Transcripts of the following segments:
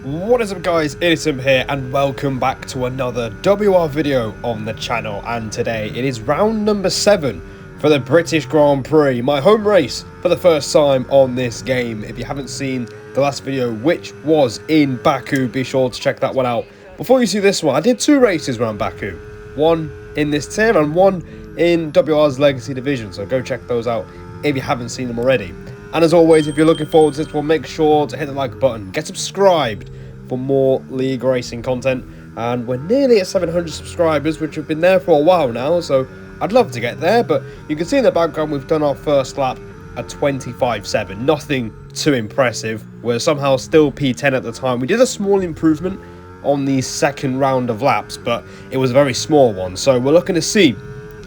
What is up guys, it is Tim here and welcome back to another WR video on the channel, and today it is round number 7 for the British Grand Prix, my home race for the first time on this game. If you haven't seen the last video, which was in Baku, be sure to check that one out. Before you see this one, I did 2 races around Baku, one in this tier and one in WR's Legacy Division, so go check those out if you haven't seen them already. And as always, if you're looking forward to this one, make sure to hit the like button, get subscribed for more league racing content, and we're nearly at 700 subscribers, which have been there for a while now, so I'd love to get there. But you can see in the background we've done our first lap at 25.7, nothing too impressive. We're somehow still P10 at the time. We did a small improvement on the second round of laps, but it was a very small one, so we're looking to see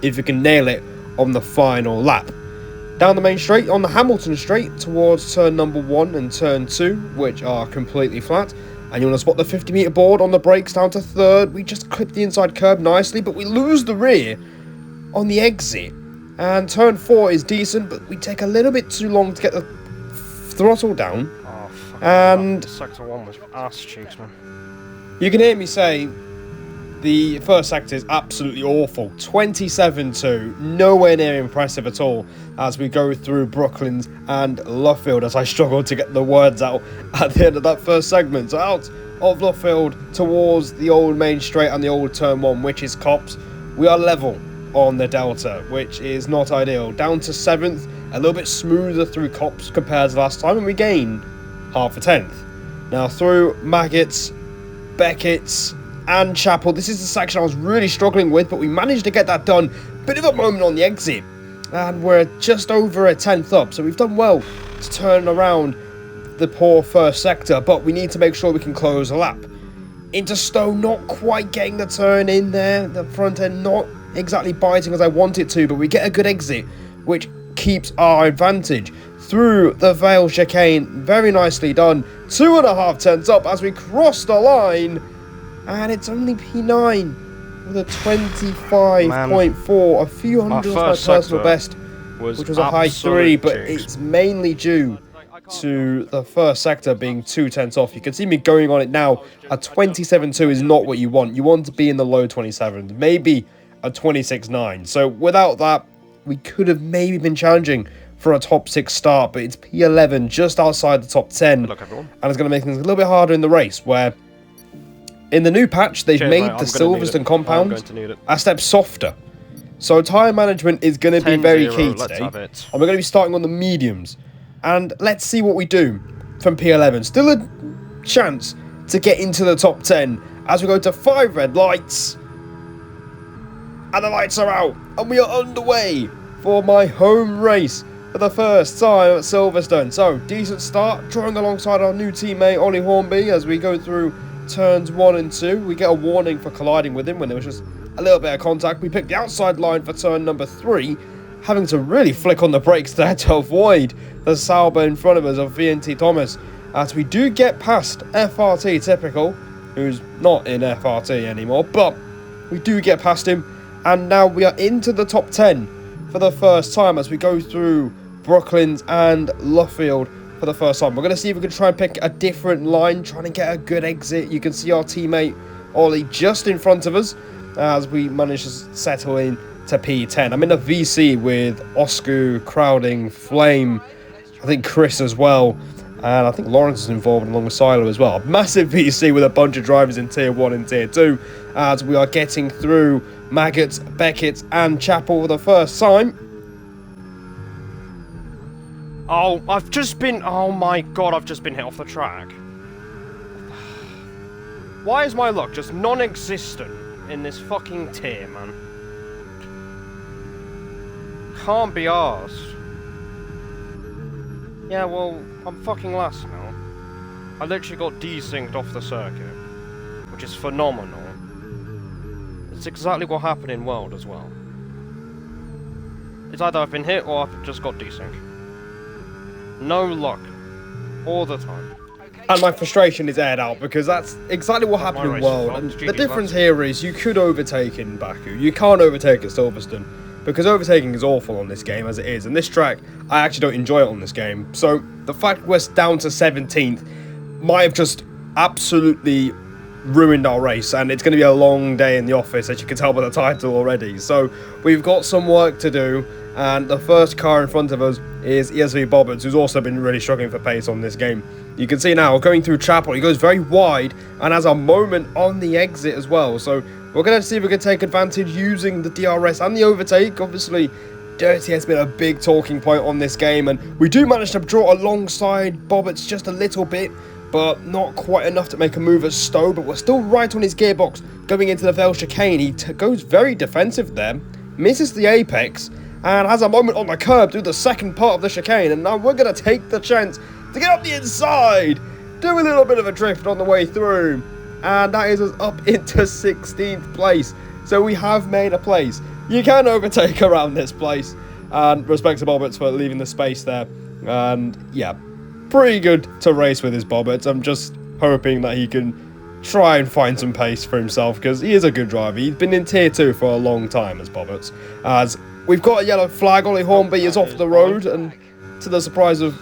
if we can nail it on the final lap. Down the main straight, on the Hamilton straight, towards turn number 1 and turn 2, which are completely flat. And you want to spot the 50-metre board on the brakes down to 3rd. We just clip the inside curb nicely, but we lose the rear on the exit. And turn 4 is decent, but we take a little bit too long to get the throttle down. Oh, fuck. And Sector 1 was ass cheeks, man. You can hear me say the first sector is absolutely awful. 27.2, nowhere near impressive at all as we go through Brooklands and Luffield, as I struggled to get the words out at the end of that first segment. So out of Luffield towards the old main straight and the old turn 1, which is Cops, we are level on the Delta, which is not ideal. Down to 7th, a little bit smoother through Cops compared to last time, and we gain half a tenth. Now through Maggots, Beckett's and Chapel, this is the section I was really struggling with, but we managed to get that done. Bit of a moment on the exit, and we're just over a tenth up, so we've done well to turn around the poor first sector, but we need to make sure we can close the lap. Into Stone, not quite getting the turn in there, the front end not exactly biting as I want it to, but we get a good exit, which keeps our advantage. Through the Vale chicane, very nicely done, 2.5 tenths up as we cross the line. And it's only P9 with a 25.4, a few hundred was my personal best, which was a high 3, but it's mainly due to the first sector being 2 tenths off. You can see me going on it now. A 27.2 is not what you want. You want to be in the low 27s, maybe a 26.9. So without that, we could have maybe been challenging for a top 6 start, but it's P11 just outside the top 10. Look, everyone. And it's going to make things a little bit harder in the race, where in the new patch, they've made the Silverstone compound a step softer. So tyre management is going to be very key today. And we're going to be starting on the mediums. And let's see what we do from P11. Still a chance to get into the top 10 as we go to 5 red lights. And the lights are out. And we are underway for my home race for the first time at Silverstone. So, decent start, drawing alongside our new teammate Ollie Hornby as we go through turns 1 and 2. We get a warning for colliding with him when there was just a little bit of contact. We pick the outside line for turn number 3, having to really flick on the brakes there to avoid the Sauber in front of us of VNT Thomas, as we do get past FRT Typical, who's not in FRT anymore, but we do get past him, and now we are into the top 10 for the first time as we go through Brooklands and Luffield for the first time. We're going to see if we can try and pick a different line, trying to get a good exit. You can see our teammate Ollie just in front of us as we manage to settle in to P10. I'm in a VC with Oscu, Crowding, Flame, I think Chris as well, and I think Lawrence is involved along with Silo as well. A massive VC with a bunch of drivers in Tier 1 and Tier 2 as we are getting through Maggots, Beckett's and Chapel for the first time. Oh, oh my god, I've just been hit off the track. Why is my luck just non-existent in this fucking tier, man? Can't be arsed. Yeah, well, I'm fucking last now. I literally got desynced off the circuit, which is phenomenal. It's exactly what happened in World as well. It's either I've been hit or I've just got desynced. No luck. All the time. And my frustration is aired out because that's exactly what happened in World. And the difference here is you could overtake in Baku. You can't overtake at Silverstone because overtaking is awful on this game as it is. And this track, I actually don't enjoy it on this game. So the fact we're down to 17th might have just absolutely ruined our race, and it's going to be a long day in the office, as you can tell by the title already. So we've got some work to do, and the first car in front of us is ESV Bobberts, who's also been really struggling for pace on this game. You can see now, going through Chapel, he goes very wide and has a moment on the exit as well. So we're going to see if we can take advantage using the DRS and the overtake. Obviously, Dirty has been a big talking point on this game, and we do manage to draw alongside Bobberts just a little bit, but not quite enough to make a move at Stowe. But we're still right on his gearbox going into the Vale chicane. He goes very defensive there, misses the apex, and has a moment on the curb through the second part of the chicane. And now we're going to take the chance to get up the inside, do a little bit of a drift on the way through, and that is us up into 16th place. So we have made a place. You can overtake around this place, and respect to Bobberts for leaving the space there. And yeah, pretty good to race with his Bobberts. I'm just hoping that he can try and find some pace for himself, because he is a good driver. He's been in tier 2 for a long time as Bobberts. As we've got a yellow flag, Ollie Hornby is off the road, and to the surprise of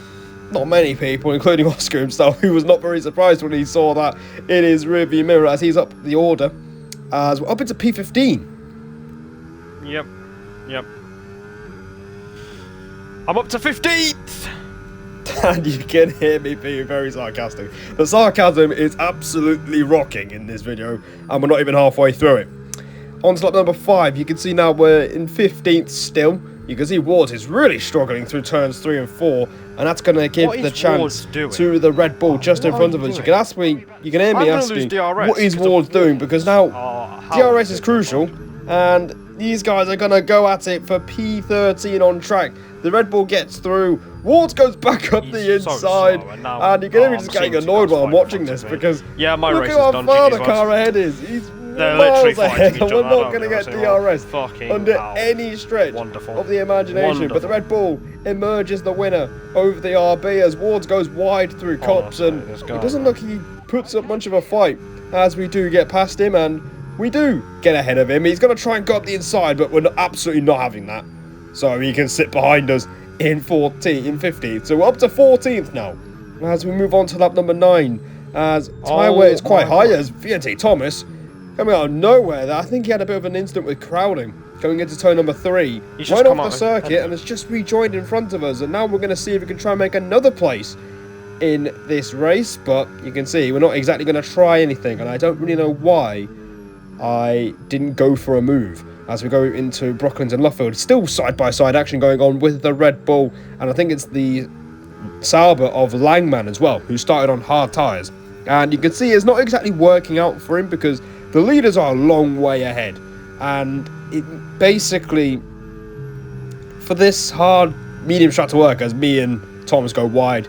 not many people, including Oscar himself, who was not very surprised when he saw that in his rearview mirror, as he's up the order, as we're up into P15. Yep. I'm up to 15th! And you can hear me being very sarcastic. The sarcasm is absolutely rocking in this video, and we're not even halfway through it. On to lap number 5, you can see now we're in 15th still. You can see Ward is really struggling through turns 3 and 4, and that's going to give the chance to the Red Bull just in front of us. You can ask me, you can hear me asking, what is Ward doing? Because now DRS is crucial, and these guys are going to go at it for P13 on track. The Red Bull gets through. Ward goes back up the inside, and you can hear me just getting annoyed while I'm watching this, because look at how far the car ahead is. He's miles ahead, and we're not going to get DRS under any stretch of the imagination. But the Red Bull emerges the winner over the RB as Ward goes wide through Cops, and it doesn't look like he puts up much of a fight as we do get past him, and we do get ahead of him. He's going to try and go up the inside, but we're absolutely not having that. So he can sit behind us in 15th. So we're up to 14th now as we move on to lap number 9, as tyre wear is quite high as VNT Thomas coming out of nowhere there. I think he had a bit of an incident with crowding going into turn number 3. Right off the circuit and has just rejoined in front of us. And now we're going to see if we can try and make another place in this race. But you can see we're not exactly going to try anything. And I don't really know why I didn't go for a move as we go into Brooklands and Luffield. Still side-by-side action going on with the Red Bull. And I think it's the Sauber of Langman as well, who started on hard tyres. And you can see it's not exactly working out for him because the leaders are a long way ahead, and it basically, for this hard medium strat to work, as me and Thomas go wide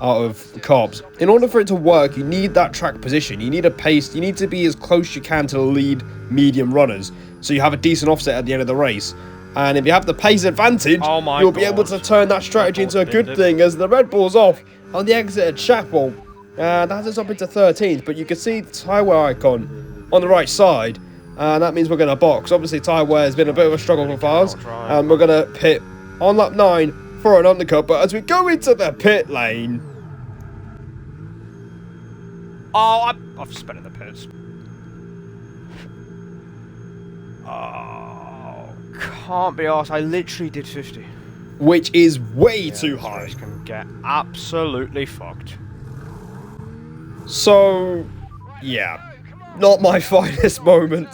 out of the Cops, in order for it to work, you need that track position, you need a pace, you need to be as close as you can to the lead medium runners, so you have a decent offset at the end of the race. And if you have the pace advantage, you'll be able to turn that strategy into a good thing, as the Red Bull's off on the exit at Chapel, and that has us up into 13th, but you can see the tyre wear icon on the right side, and that means we're going to box. Obviously tyre wear has been a bit of a struggle for us, and we're going to pit on lap 9 for an undercut. But as we go into the pit lane, I've spent in the pits. Can't be arsed. I literally did 50, which is way too high. This can get absolutely fucked. So yeah, not my finest moment,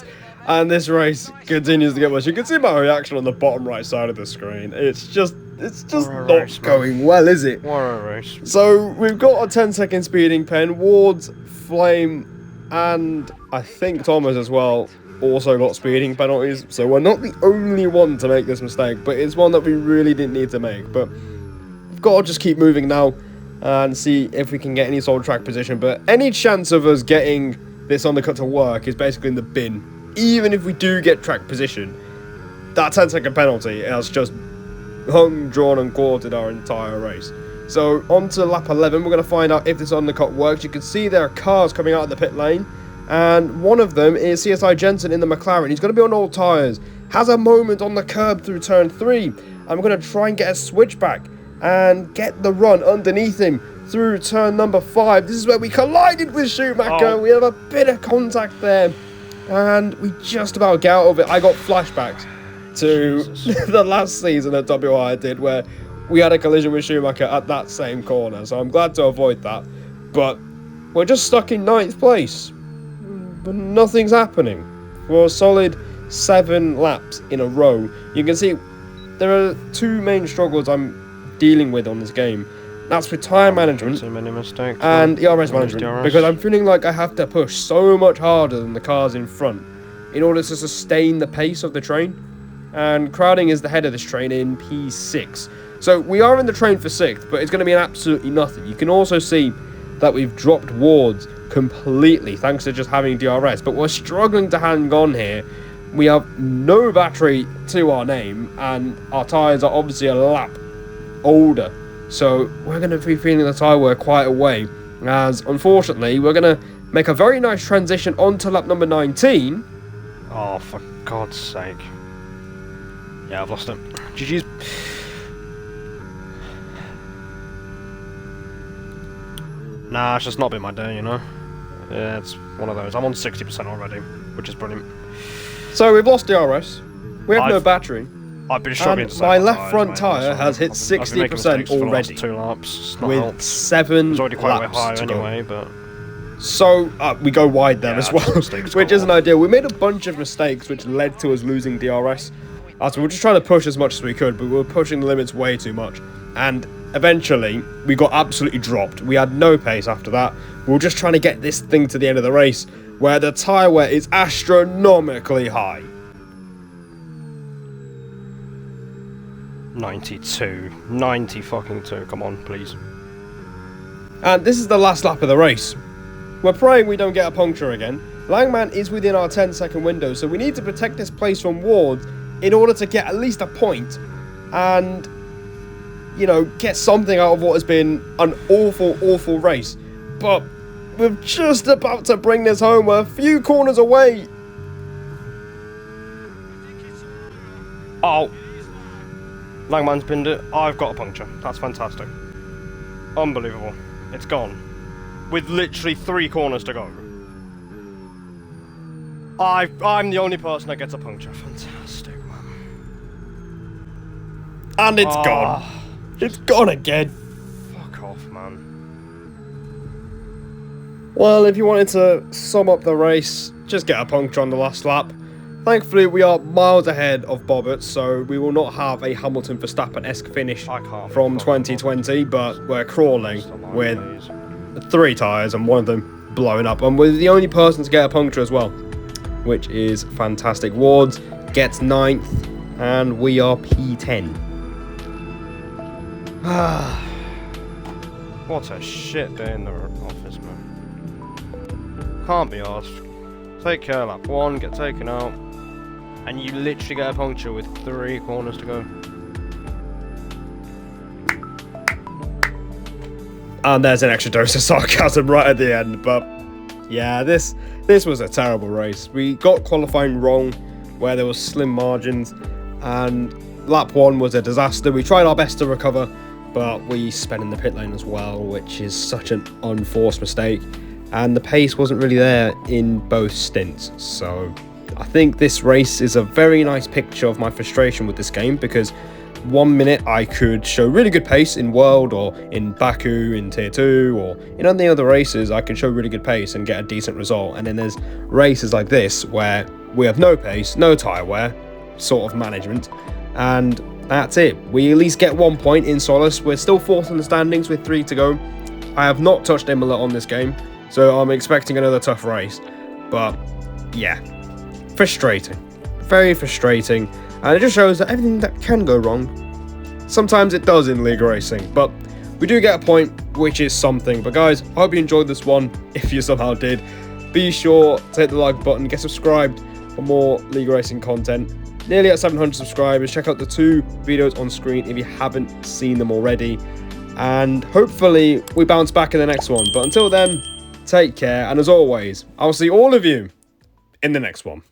and this race continues to get worse. You can see my reaction on the bottom right side of the screen. It's just not going well, is it? What a race. So we've got a 10-second speeding pen. Ward's, Flame, and I think Thomas as well also got speeding penalties. So we're not the only one to make this mistake, but it's one that we really didn't need to make. But we've got to just keep moving now and see if we can get any sort of track position. But any chance of us getting this undercut to work is basically in the bin. Even if we do get track position, that 10-second penalty has just hung, drawn and quartered our entire race. So on to lap 11, we're going to find out if this undercut works. You can see there are cars coming out of the pit lane, and one of them is CSI Jensen in the McLaren. He's going to be on all tyres, has a moment on the curb through turn 3, and we're going to try and get a switchback and get the run underneath him through turn number 5. This is where we collided with Schumacher. Oh. We have a bit of contact there. And we just about get out of it. I got flashbacks to the last season at WOR I did, where we had a collision with Schumacher at that same corner. So I'm glad to avoid that. But we're just stuck in 9th place. But nothing's happening for a solid 7 laps in a row. You can see there are 2 main struggles I'm dealing with on this game. That's with tyre management too many mistakes, and ERS management, because I'm feeling like I have to push so much harder than the cars in front in order to sustain the pace of the train. And crowding is the head of this train in P6. So we are in the train for 6th, but it's going to be an absolutely nothing. You can also see that we've dropped wards completely thanks to just having DRS, but we're struggling to hang on here. We have no battery to our name, and our tyres are obviously a lap older. So we're going to be feeling the tyre wear quite a way, as unfortunately we're going to make a very nice transition onto lap number 19. Oh, for God's sake. Yeah, I've lost it. GG's. Nah, it's just not been my day, you know. Yeah, it's one of those. I'm on 60% already, which is brilliant. So we've lost DRS. We have no battery. I've been struggling to my left front tyre has hit 60% already, 2 laps, with 7 it's already quite laps high to anyway, go. But so we go wide there as well, which isn't galore. ideal. We made a bunch of mistakes which led to us losing DRS. So we were just trying to push as much as we could, but we were pushing the limits way too much. And eventually, we got absolutely dropped. We had no pace after that. We were just trying to get this thing to the end of the race, where the tyre wear is astronomically high. 90 fucking 2, come on, please. And this is the last lap of the race. We're praying we don't get a puncture again. Langman is within our 10-second window, so we need to protect this place from wards in order to get at least a point and, you know, get something out of what has been an awful race. But we're just about to bring this home. We're a few corners away. Oh. Langman's pinned it. I've got a puncture. That's fantastic. Unbelievable. It's gone. With literally 3 corners to go. I'm the only person that gets a puncture. Fantastic, man. And it's gone. It's gone again. Fuck off, man. Well, if you wanted to sum up the race, just get a puncture on the last lap. Thankfully, we are miles ahead of Bobbert, so we will not have a Hamilton-Verstappen-esque finish from 2020, but we're crawling with 3 tyres and one of them blowing up. And we're the only person to get a puncture as well, which is fantastic. Wards gets 9th, and we are P10. What a shit day in the office, man. Can't be asked. Take care, lap 1, get taken out, and you literally get a puncture with 3 corners to go. And there's an extra dose of sarcasm right at the end, but yeah, this was a terrible race. We got qualifying wrong, where there was slim margins, and lap 1 was a disaster. We tried our best to recover, but we sped in the pit lane as well, which is such an unforced mistake. And the pace wasn't really there in both stints. So I think this race is a very nice picture of my frustration with this game, because 1 minute I could show really good pace in World or in Baku in Tier 2 or in any other races. I could show really good pace and get a decent result. And then there's races like this where we have no pace, no tyre wear, sort of management, and that's it. We at least get 1 point in solace. We're still 4th in the standings with 3 to go. I have not touched Imola on this game, so I'm expecting another tough race. But yeah, frustrating. Very frustrating. And it just shows that everything that can go wrong, sometimes it does in league racing. But we do get a point, which is something. But guys, I hope you enjoyed this one. If you somehow did, be sure to hit the like button, get subscribed for more league racing content. Nearly at 700 subscribers. Check out the 2 videos on screen if you haven't seen them already. And hopefully we bounce back in the next one. But until then, take care. And as always, I'll see all of you in the next one.